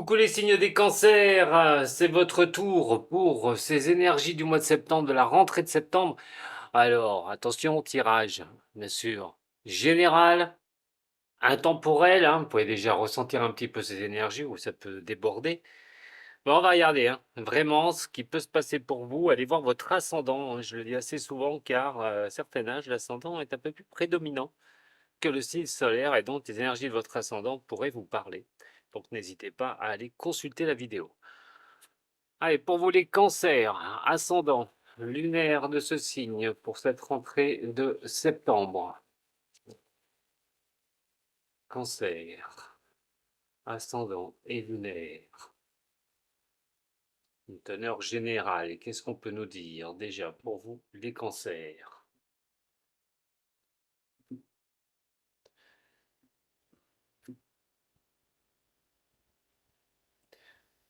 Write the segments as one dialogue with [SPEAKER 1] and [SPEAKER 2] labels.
[SPEAKER 1] Coucou les signes des cancers, c'est votre tour pour ces énergies du mois de septembre, de la rentrée de septembre. Alors, attention, tirage, bien sûr, général, intemporel, hein, vous pouvez déjà ressentir un petit peu ces énergies où ça peut déborder. Bon, on va regarder, hein, vraiment ce qui peut se passer pour vous. Allez voir votre ascendant, hein, je le dis assez souvent car à un certain âge, l'ascendant est un peu plus prédominant que le signe solaire et donc les énergies de votre ascendant pourraient vous parler. Donc n'hésitez pas à aller consulter la vidéo. Allez, pour vous les cancers, ascendant lunaire de ce signe pour cette rentrée de septembre. Cancer, ascendant et lunaire. Une teneur générale, qu'est-ce qu'on peut nous dire déjà pour vous les cancers?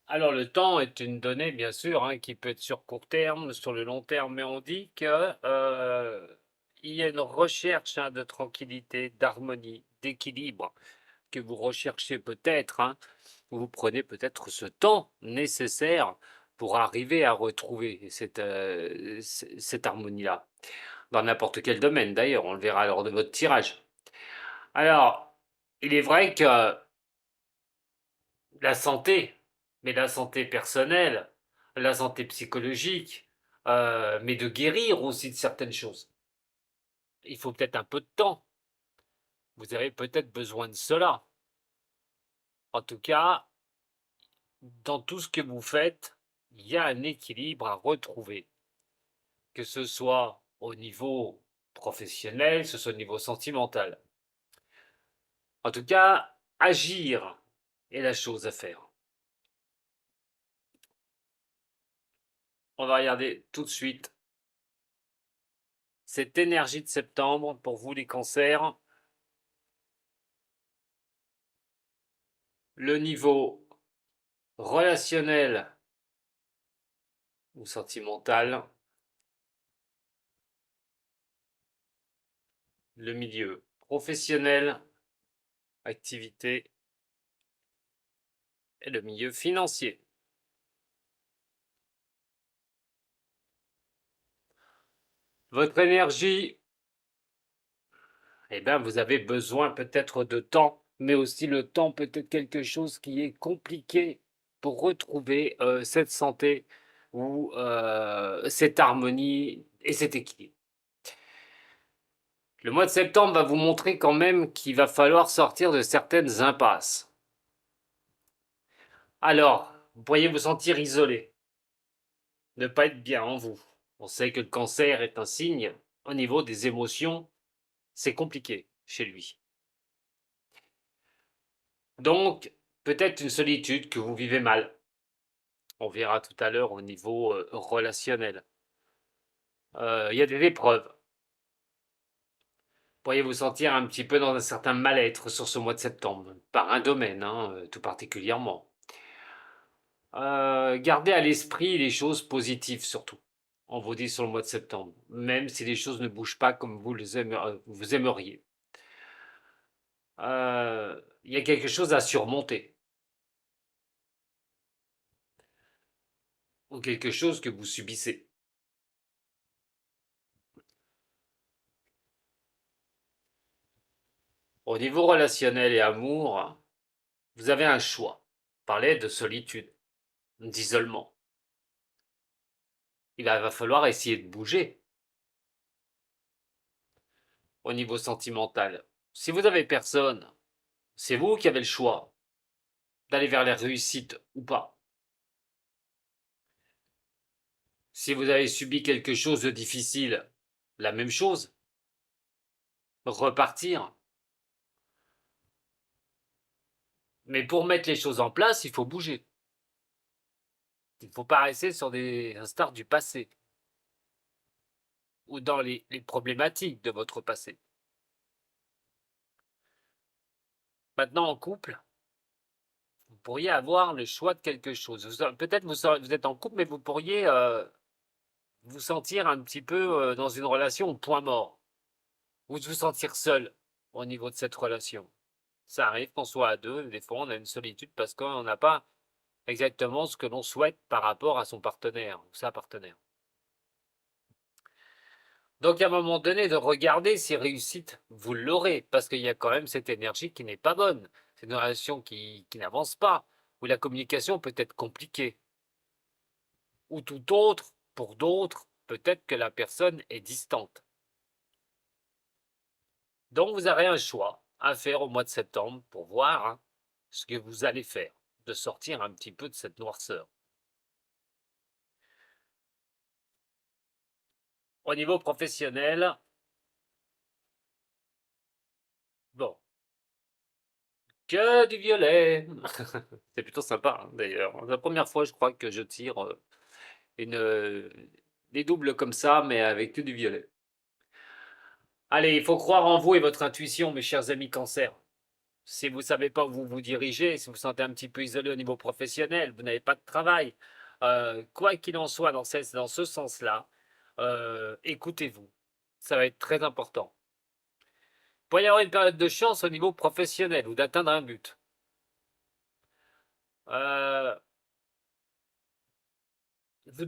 [SPEAKER 1] Alors le temps est une donnée bien sûr hein, qui peut être sur court terme, sur le long terme, mais on dit que il y a une recherche hein, de tranquillité, d'harmonie, d'équilibre que vous recherchez peut-être. Hein, vous prenez peut-être ce temps nécessaire pour arriver à retrouver cette harmonie-là. Dans n'importe quel domaine d'ailleurs, on le verra lors de votre tirage. Alors, il est vrai que la santé, mais la santé personnelle, la santé psychologique, mais de guérir aussi de certaines choses. Il faut peut-être un peu de temps. Vous avez peut-être besoin de cela. En tout cas, dans tout ce que vous faites, il y a un équilibre à retrouver, que ce soit au niveau professionnel, que ce soit au niveau sentimental. En tout cas, agir est la chose à faire. On va regarder tout de suite cette énergie de septembre pour vous les cancers. Le niveau relationnel ou sentimental, le milieu professionnel, activité et le milieu financier. Votre énergie, eh bien, vous avez besoin peut-être de temps, mais aussi le temps peut être quelque chose qui est compliqué pour retrouver cette santé ou cette harmonie et cet équilibre. Le mois de septembre va vous montrer quand même qu'il va falloir sortir de certaines impasses. Alors, vous pourriez vous sentir isolé, ne pas être bien en vous. On sait que le cancer est un signe au niveau des émotions, c'est compliqué chez lui. Donc, peut-être une solitude que vous vivez mal. On verra tout à l'heure au niveau relationnel. Il y a des épreuves. Vous pourriez vous sentir un petit peu dans un certain mal-être sur ce mois de septembre, par un domaine, hein, tout particulièrement. Gardez à l'esprit les choses positives surtout. On vous dit sur le mois de septembre, même si les choses ne bougent pas comme vous aimeriez. Il y a quelque chose à surmonter, ou quelque chose que vous subissez. Au niveau relationnel et amour, vous avez un choix. Parlez de solitude, d'isolement. Il va falloir essayer de bouger. Au niveau sentimental, si vous avez personne, c'est vous qui avez le choix d'aller vers la réussite ou pas. Si vous avez subi quelque chose de difficile, la même chose. Repartir. Mais pour mettre les choses en place, il faut bouger. Il ne faut pas rester sur un stars du passé ou dans les problématiques de votre passé. Maintenant, en couple, vous pourriez avoir le choix de quelque chose. Peut-être vous êtes en couple, mais vous pourriez vous sentir un petit peu dans une relation au point mort. Vous vous sentir seul au niveau de cette relation. Ça arrive qu'on soit à deux, des fois on a une solitude parce qu'on n'a pas exactement ce que l'on souhaite par rapport à son partenaire ou sa partenaire. Donc à un moment donné, de regarder si réussite, vous l'aurez, parce qu'il y a quand même cette énergie qui n'est pas bonne, c'est une relation qui n'avance pas, où la communication peut être compliquée, ou tout autre, pour d'autres, peut-être que la personne est distante. Donc vous aurez un choix à faire au mois de septembre pour voir ce que vous allez faire, de sortir un petit peu de cette noirceur. Au niveau professionnel, bon, que du violet. C'est plutôt sympa, d'ailleurs. C'est la première fois, je crois, que je tire des doubles comme ça, mais avec que du violet. Allez, il faut croire en vous et votre intuition, mes chers amis Cancer. Si vous ne savez pas où vous vous dirigez, si vous vous sentez un petit peu isolé au niveau professionnel, vous n'avez pas de travail, quoi qu'il en soit dans ce sens-là, écoutez-vous. Ça va être très important. Il pourrait y avoir une période de chance au niveau professionnel ou d'atteindre un but. Euh, vous ne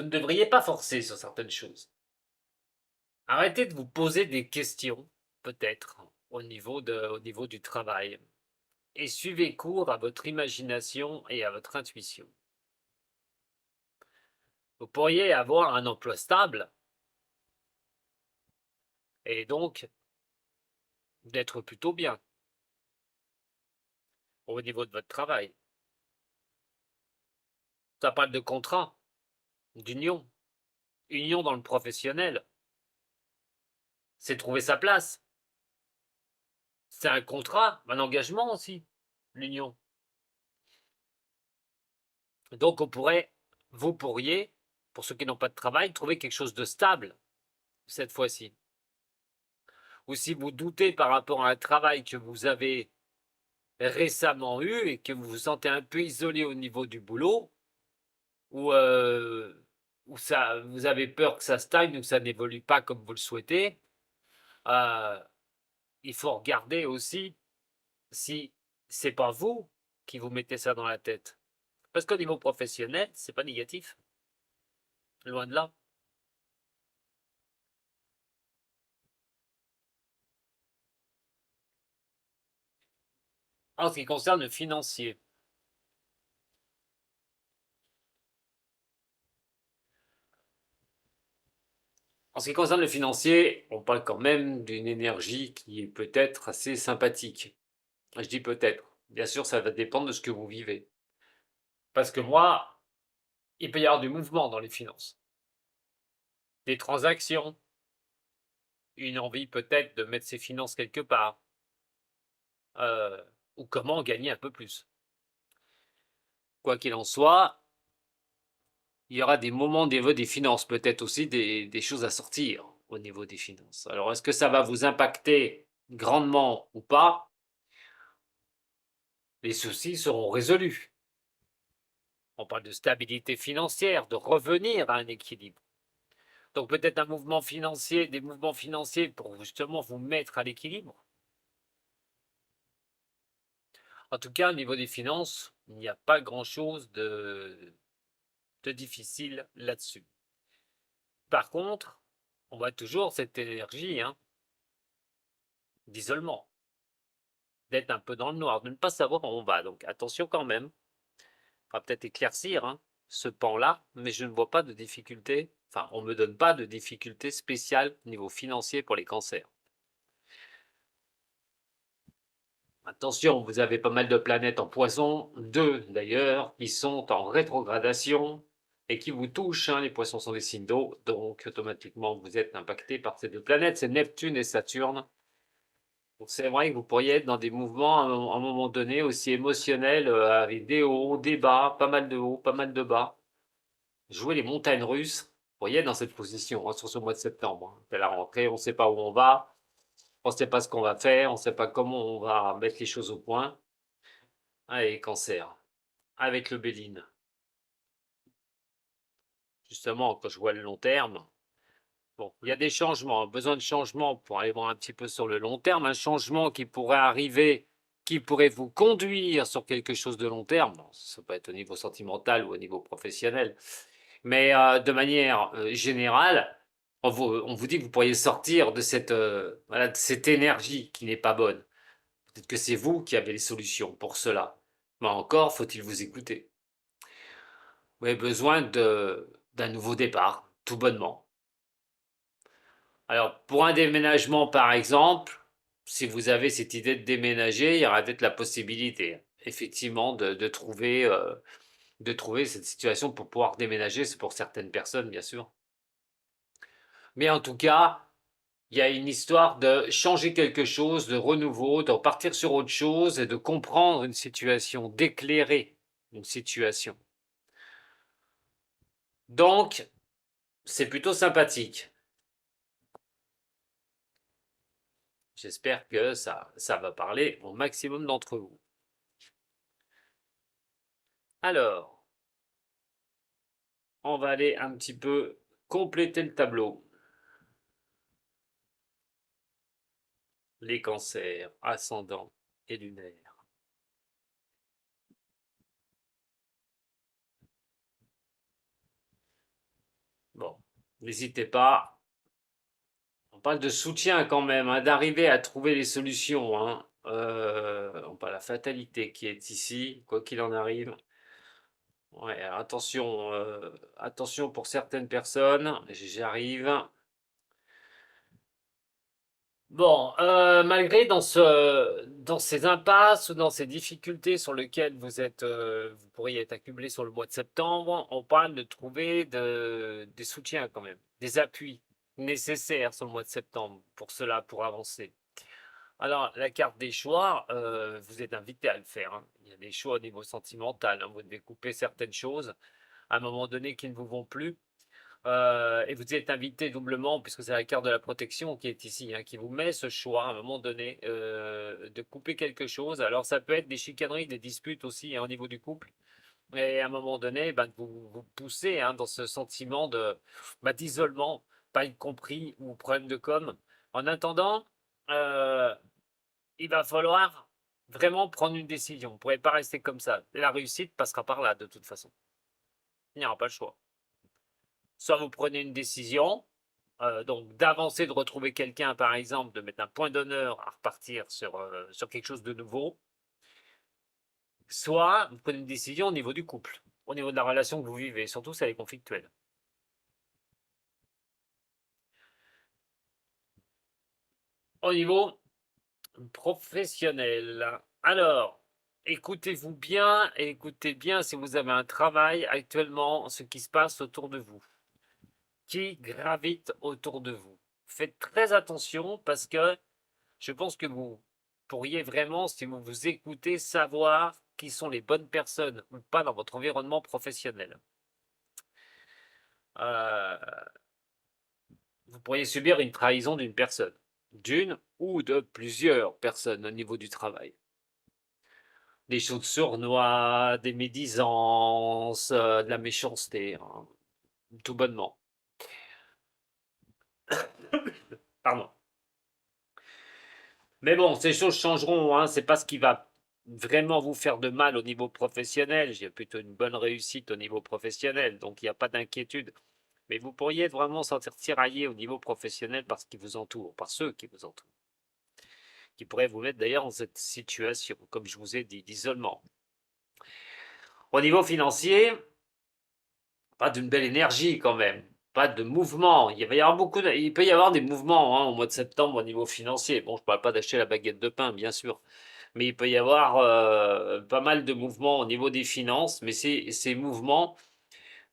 [SPEAKER 1] devriez pas forcer sur certaines choses. Arrêtez de vous poser des questions, peut-être, au niveau du travail, et suivez court à votre imagination et à votre intuition. Vous pourriez avoir un emploi stable et donc d'être plutôt bien au niveau de votre travail. Ça parle de contrat, d'union. Union dans le professionnel, c'est trouver sa place. C'est un contrat, un engagement aussi, l'union. Donc vous pourriez, pour ceux qui n'ont pas de travail, trouver quelque chose de stable cette fois-ci. Ou si vous doutez par rapport à un travail que vous avez récemment eu et que vous vous sentez un peu isolé au niveau du boulot, ou vous avez peur que ça stagne ou que ça n'évolue pas comme vous le souhaitez, euh, il faut regarder aussi si c'est pas vous qui vous mettez ça dans la tête. Parce qu'au niveau professionnel, c'est pas négatif. Loin de là. En ce qui concerne le financier, on parle quand même d'une énergie qui est peut-être assez sympathique. Je dis peut-être. Bien sûr, ça va dépendre de ce que vous vivez. Parce que moi, il peut y avoir du mouvement dans les finances. Des transactions, une envie peut-être de mettre ses finances quelque part, euh, ou comment gagner un peu plus. Quoi qu'il en soit, il y aura des moments au niveau des finances, peut-être aussi des choses à sortir au niveau des finances. Alors, est-ce que ça va vous impacter grandement ou pas? Les soucis seront résolus. On parle de stabilité financière, de revenir à un équilibre. Donc peut-être un mouvement financier, des mouvements financiers pour justement vous mettre à l'équilibre. En tout cas, au niveau des finances, il n'y a pas grand-chose de difficile là-dessus. Par contre, on voit toujours cette énergie d'isolement, d'être un peu dans le noir, de ne pas savoir où on va. Donc attention quand même, il faudra peut-être éclaircir ce pan-là, mais je ne vois pas de difficulté, enfin on ne me donne pas de difficulté spéciale au niveau financier pour les cancers. Attention, vous avez pas mal de planètes en poisson, deux d'ailleurs, qui sont en rétrogradation et qui vous touchent. Les poissons sont des signes d'eau, donc automatiquement vous êtes impacté par ces deux planètes, c'est Neptune et Saturne. Donc c'est vrai que vous pourriez être dans des mouvements à un moment donné aussi émotionnels, avec des hauts, des bas, pas mal de hauts, pas mal de bas. Jouer les montagnes russes, vous pourriez être dans cette position sur ce mois de septembre. C'est la rentrée, on ne sait pas où on va, on ne sait pas ce qu'on va faire, on ne sait pas comment on va mettre les choses au point. Allez, cancer, avec le Béline. Justement, quand je vois le long terme, bon, il y a des changements, besoin de changements pour aller voir un petit peu sur le long terme, un changement qui pourrait arriver qui pourrait vous conduire sur quelque chose de long terme. Bon, ça peut être au niveau sentimental ou au niveau professionnel, mais de manière générale, on vous dit que vous pourriez sortir de voilà, de cette énergie qui n'est pas bonne. Peut-être que c'est vous qui avez les solutions pour cela. Mais encore, faut-il vous écouter. Vous avez besoin d'un nouveau départ, tout bonnement. Alors, pour un déménagement, par exemple, si vous avez cette idée de déménager, il y aura peut-être la possibilité, effectivement, de trouver cette situation pour pouvoir déménager. C'est pour certaines personnes, bien sûr. Mais en tout cas, il y a une histoire de changer quelque chose, de renouveau, de repartir sur autre chose et de comprendre une situation, d'éclairer une situation. Donc, c'est plutôt sympathique. J'espère que ça va parler au maximum d'entre vous. Alors, on va aller un petit peu compléter le tableau. Les cancers, ascendants et lunaires. Bon, n'hésitez pas. On parle de soutien quand même, hein, d'arriver à trouver les solutions, hein. On parle de la fatalité qui est ici, quoi qu'il en arrive. Ouais, alors attention pour certaines personnes, j'arrive. Bon, malgré dans ces impasses ou dans ces difficultés sur lesquelles vous pourriez être accublé sur le mois de septembre, on parle de trouver des soutiens quand même, des appuis nécessaires sur le mois de septembre pour cela, pour avancer. Alors, la carte des choix, vous êtes invité à le faire, hein. Il y a des choix au niveau sentimental, hein. Vous devez couper certaines choses à un moment donné qui ne vous vont plus. Et vous êtes invité doublement, puisque c'est la carte de la protection qui est ici, hein, qui vous met ce choix à un moment donné de couper quelque chose. Alors ça peut être des chicaneries, des disputes aussi, hein, au niveau du couple. Et à un moment donné, ben, vous poussez, hein, dans ce sentiment d'isolement, pas y compris, ou problème de com. En attendant, euh, il va falloir vraiment prendre une décision. Vous ne pourrez pas rester comme ça. La réussite passera par là, de toute façon. Il n'y aura pas le choix. Soit vous prenez une décision, donc d'avancer, de retrouver quelqu'un, par exemple, de mettre un point d'honneur à repartir sur quelque chose de nouveau, soit vous prenez une décision au niveau du couple, au niveau de la relation que vous vivez, surtout si elle est conflictuelle. Au niveau professionnel, alors, écoutez-vous bien et écoutez bien si vous avez un travail actuellement, ce qui se passe autour de vous, qui gravite autour de vous. Faites très attention parce que je pense que vous pourriez vraiment, si vous vous écoutez, savoir qui sont les bonnes personnes ou pas dans votre environnement professionnel. Euh, vous pourriez subir une trahison d'une ou de plusieurs personnes au niveau du travail. Des choses sournois, des médisances, de la méchanceté, hein, tout bonnement. Pardon. Mais bon, ces choses changeront, hein, c'est pas ce qui va vraiment vous faire de mal au niveau professionnel. J'ai plutôt une bonne réussite au niveau professionnel, donc il n'y a pas d'inquiétude. Mais vous pourriez vraiment sentir tiraillé au niveau professionnel par ce qui vous entoure, par ceux qui vous entourent, qui pourraient vous mettre d'ailleurs dans cette situation, comme je vous ai dit, d'isolement. Au niveau financier, pas d'une belle énergie quand même, pas de mouvement. Il peut y avoir des mouvements, hein, au mois de septembre au niveau financier. Bon, je ne parle pas d'acheter la baguette de pain, bien sûr, mais il peut y avoir pas mal de mouvements au niveau des finances, mais ces mouvements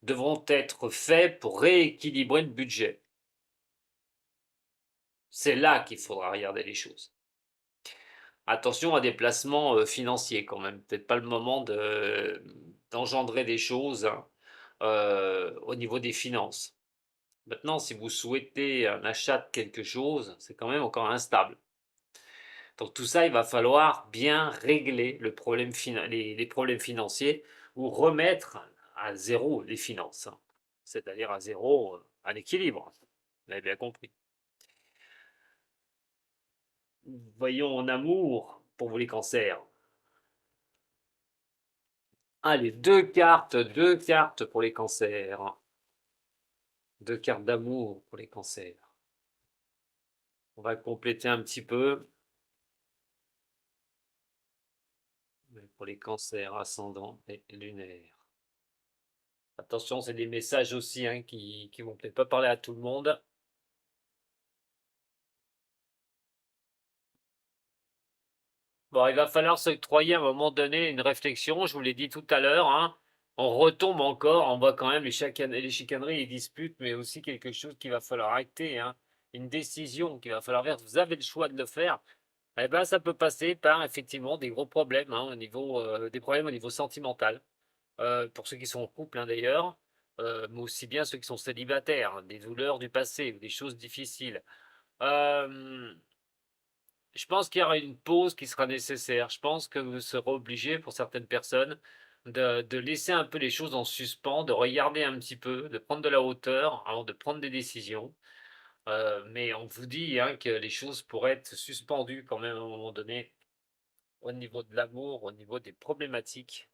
[SPEAKER 1] devront être faits pour rééquilibrer le budget. C'est là qu'il faudra regarder les choses. Attention à des placements financiers quand même. Peut-être pas le moment d'engendrer des choses, hein, au niveau des finances. Maintenant, si vous souhaitez un achat de quelque chose, c'est quand même encore instable. Donc tout ça, il va falloir bien régler les problèmes financiers ou remettre à zéro les finances, hein. C'est-à-dire à zéro, à l'équilibre. Vous avez bien compris. Voyons en amour. pour vous les cancers. Allez, deux cartes pour les cancers. Deux cartes d'amour pour les cancers. On va compléter un petit peu. Pour les cancers ascendants et lunaires. Attention, c'est des messages aussi hein, qui vont peut-être pas parler à tout le monde. Bon, il va falloir s'octroyer à un moment donné une réflexion, je vous l'ai dit tout à l'heure, hein. On retombe encore, on voit quand même les chicaneries, les disputes, mais aussi quelque chose qu'il va falloir acter, hein. Une décision qu'il va falloir faire. Vous avez le choix de le faire. Eh ben, ça peut passer par effectivement des gros problèmes, hein, au niveau, des problèmes au niveau sentimental. Pour ceux qui sont en couple hein, d'ailleurs, mais aussi bien ceux qui sont célibataires, hein, des douleurs du passé ou des choses difficiles. Euh, je pense qu'il y aura une pause qui sera nécessaire. Je pense que vous serez obligé, pour certaines personnes, de laisser un peu les choses en suspens, de regarder un petit peu, de prendre de la hauteur avant de prendre des décisions. Mais on vous dit hein, que les choses pourraient être suspendues quand même à un moment donné, au niveau de l'amour, au niveau des problématiques.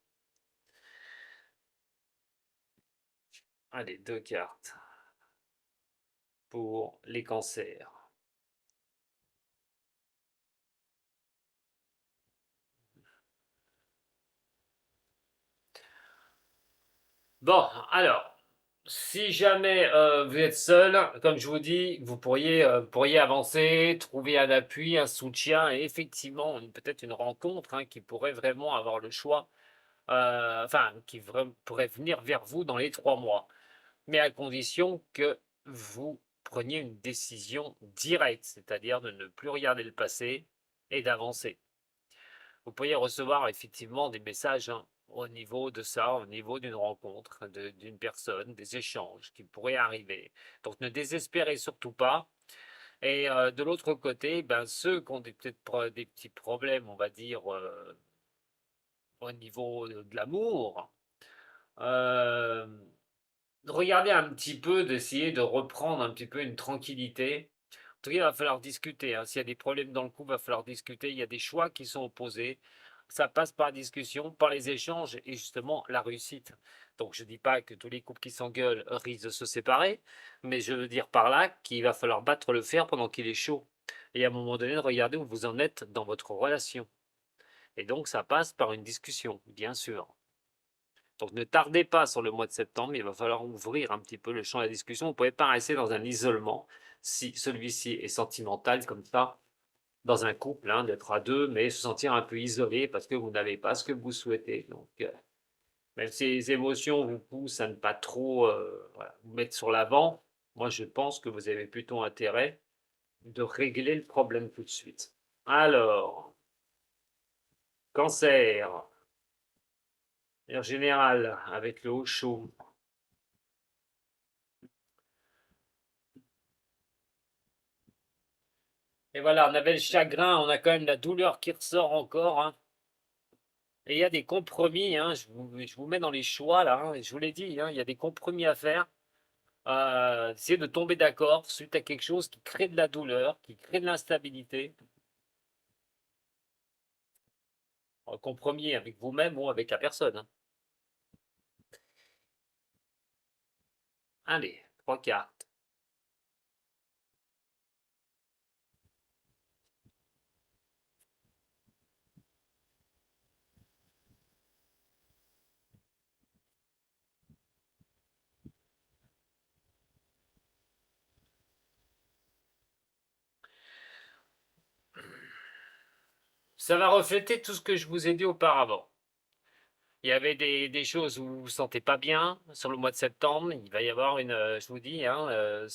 [SPEAKER 1] Allez, deux cartes pour les cancers. Bon, alors, si jamais vous êtes seul, comme je vous dis, vous pourriez avancer, trouver un appui, un soutien, et effectivement, peut-être une rencontre hein, qui pourrait vraiment avoir le choix, enfin, qui pourrait venir vers vous dans les 3 mois, mais à condition que vous preniez une décision directe, c'est-à-dire de ne plus regarder le passé et d'avancer. Vous pourriez recevoir effectivement des messages hein, au niveau de ça, au niveau d'une rencontre, d'une personne, des échanges qui pourraient arriver. Donc ne désespérez surtout pas. Et de l'autre côté, ben, ceux qui ont peut-être des petits problèmes, on va dire, au niveau de l'amour, euh, regardez un petit peu, d'essayer de reprendre un petit peu une tranquillité. En tout cas, il va falloir discuter, hein. S'il y a des problèmes dans le couple, il va falloir discuter. Il y a des choix qui sont opposés. Ça passe par la discussion, par les échanges et justement la réussite. Donc je ne dis pas que tous les couples qui s'engueulent risquent de se séparer, mais je veux dire par là qu'il va falloir battre le fer pendant qu'il est chaud. Et à un moment donné, de regarder où vous en êtes dans votre relation. Et donc ça passe par une discussion, bien sûr. Donc ne tardez pas sur le mois de septembre, il va falloir ouvrir un petit peu le champ de la discussion. Vous ne pouvez pas rester dans un isolement si celui-ci est sentimental comme ça, dans un couple, hein, d'être à deux, mais se sentir un peu isolé parce que vous n'avez pas ce que vous souhaitez. Donc, même si les émotions vous poussent à ne pas trop voilà, vous mettre sur l'avant, moi je pense que vous avez plutôt intérêt de régler le problème tout de suite. Alors, cancer, en général, avec le haut chaud. Et voilà, on avait le chagrin, on a quand même la douleur qui ressort encore, hein. Et il y a des compromis, hein, je vous mets dans les choix là, hein, je vous l'ai dit, hein, il y a des compromis à faire. Essayez de tomber d'accord suite à quelque chose qui crée de la douleur, qui crée de l'instabilité. Un compromis avec vous-même ou avec la personne, hein. Allez, trois cartes. Ça va refléter tout ce que je vous ai dit auparavant. Il y avait des choses où vous vous sentez pas bien sur le mois de septembre. Il va y avoir je vous dis, hein,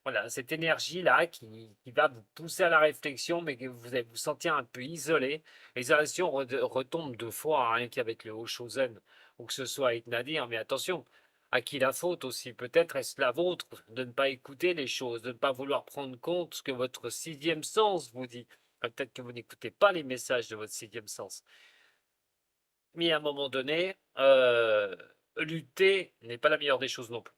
[SPEAKER 1] voilà, cette énergie-là qui va vous pousser à la réflexion, mais que vous allez vous sentir un peu isolé. L'isolation retombe deux fois, hein, rien qu'avec le Oshozen, ou que ce soit avec Nadir, mais attention, à qui la faute aussi? Peut-être est-ce la vôtre de ne pas écouter les choses, de ne pas vouloir prendre compte ce que votre sixième sens vous dit. Peut-être que vous n'écoutez pas les messages de votre sixième sens. Mais à un moment donné, lutter n'est pas la meilleure des choses non plus.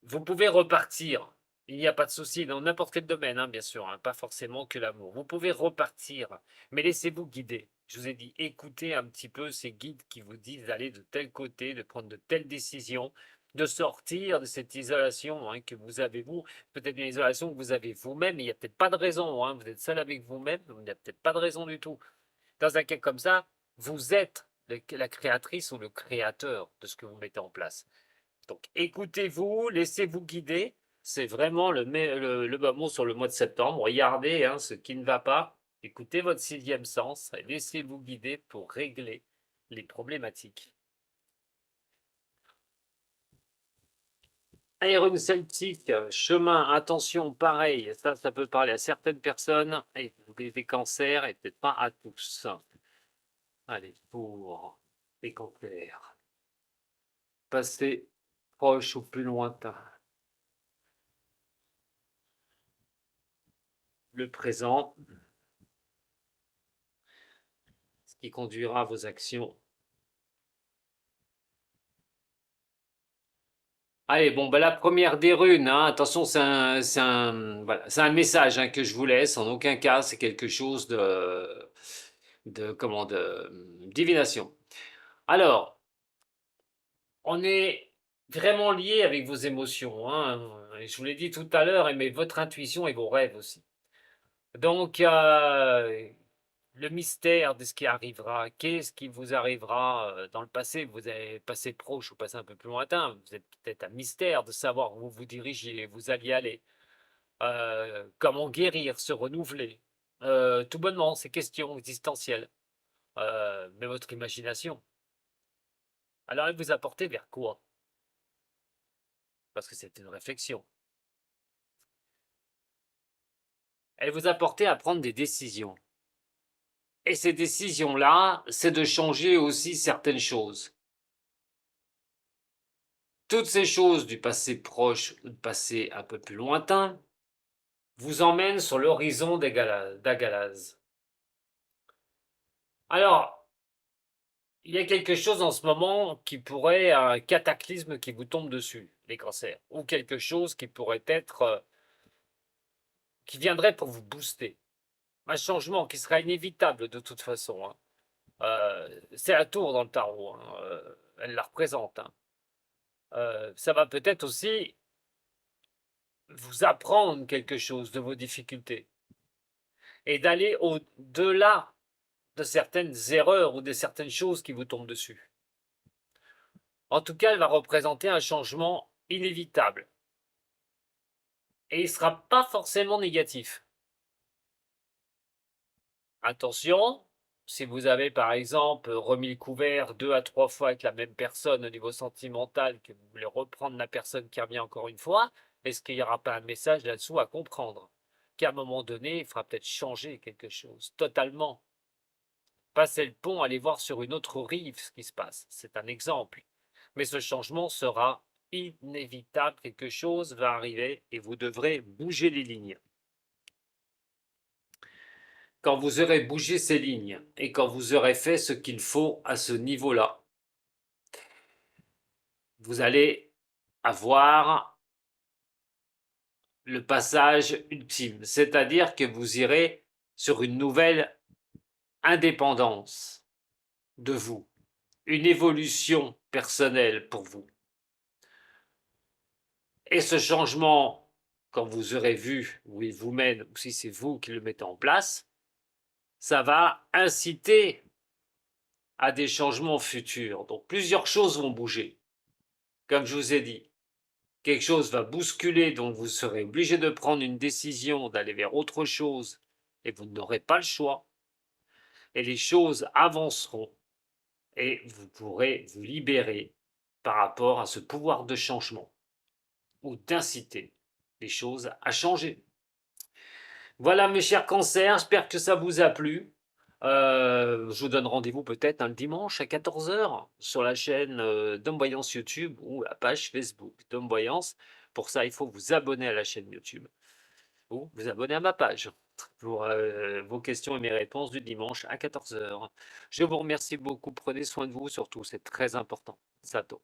[SPEAKER 1] Vous pouvez repartir. Il n'y a pas de souci dans n'importe quel domaine, hein, bien sûr, hein, pas forcément que l'amour. Vous pouvez repartir, mais laissez-vous guider. Je vous ai dit, écoutez un petit peu ces guides qui vous disent d'aller de tel côté, de prendre de telles décisions, de sortir de cette isolation hein, que vous avez vous, peut-être une isolation que vous avez vous-même. Il n'y a peut-être pas de raison. Hein, vous êtes seul avec vous-même, il n'y a peut-être pas de raison du tout. Dans un cas comme ça, vous êtes la créatrice ou le créateur de ce que vous mettez en place. Donc écoutez-vous, laissez-vous guider. C'est vraiment le bas mot sur le mois de septembre. Regardez hein, ce qui ne va pas. Écoutez votre sixième sens et laissez-vous guider pour régler les problématiques. Aérone celtique, chemin, attention, pareil. Ça peut parler à certaines personnes et des cancers et peut-être pas à tous. Allez, pour les cancers. Passé, proche ou plus lointain. Le présent, ce qui conduira à vos actions. Allez, bon, bah, la première des runes, hein, attention, voilà, c'est un message hein, que je vous laisse. En aucun cas, c'est quelque chose de divination. Alors, on est vraiment lié avec vos émotions. Hein, et je vous l'ai dit tout à l'heure, mais votre intuition et vos rêves aussi. Donc, le mystère de ce qui arrivera, qu'est-ce qui vous arrivera dans le passé, vous avez passé proche ou passé un peu plus lointain, vous êtes peut-être un mystère de savoir où vous dirigez, vous alliez aller, comment guérir, se renouveler, tout bonnement, ces questions existentielles, mais votre imagination. Alors elle vous a porté vers quoi? Parce que c'est une réflexion. Elle vous a porté à prendre des décisions. Et ces décisions-là, c'est de changer aussi certaines choses. Toutes ces choses du passé proche ou du passé un peu plus lointain vous emmènent sur l'horizon d'Agalaz. Alors, il y a quelque chose en ce moment qui pourrait, un cataclysme qui vous tombe dessus, les cancers, ou quelque chose qui pourrait être, qui viendrait pour vous booster. Un changement qui sera inévitable de toute façon. Hein. C'est la tour dans le tarot, hein, elle la représente. Hein. Ça va peut-être aussi vous apprendre quelque chose de vos difficultés et d'aller au-delà de certaines erreurs ou de certaines choses qui vous tombent dessus. En tout cas, elle va représenter un changement inévitable. Et il ne sera pas forcément négatif. Attention, si vous avez par exemple remis le couvert 2 à 3 fois avec la même personne au niveau sentimental, que vous voulez reprendre la personne qui revient encore une fois, est-ce qu'il n'y aura pas un message là-dessous à comprendre? Qu'à un moment donné, il fera peut-être changer quelque chose, totalement. Passer le pont, aller voir sur une autre rive ce qui se passe. C'est un exemple. Mais ce changement sera inévitable. Quelque chose va arriver et vous devrez bouger les lignes. Quand vous aurez bougé ces lignes et quand vous aurez fait ce qu'il faut à ce niveau-là, vous allez avoir le passage ultime. C'est-à-dire que vous irez sur une nouvelle indépendance de vous, une évolution personnelle pour vous. Et ce changement, quand vous aurez vu où il vous mène, ou si c'est vous qui le mettez en place, ça va inciter à des changements futurs. Donc plusieurs choses vont bouger. Comme je vous ai dit, quelque chose va bousculer, donc vous serez obligé de prendre une décision, d'aller vers autre chose, et vous n'aurez pas le choix. Et les choses avanceront, et vous pourrez vous libérer par rapport à ce pouvoir de changement, ou d'inciter les choses à changer. Voilà mes chers cancers, j'espère que ça vous a plu. Je vous donne rendez-vous peut-être le dimanche à 14h sur la chaîne Dom Voyance YouTube ou la page Facebook Dom Voyance. Pour ça, il faut vous abonner à la chaîne YouTube ou vous abonner à ma page pour vos questions et mes réponses du dimanche à 14h. Je vous remercie beaucoup, prenez soin de vous surtout, c'est très important. Sato.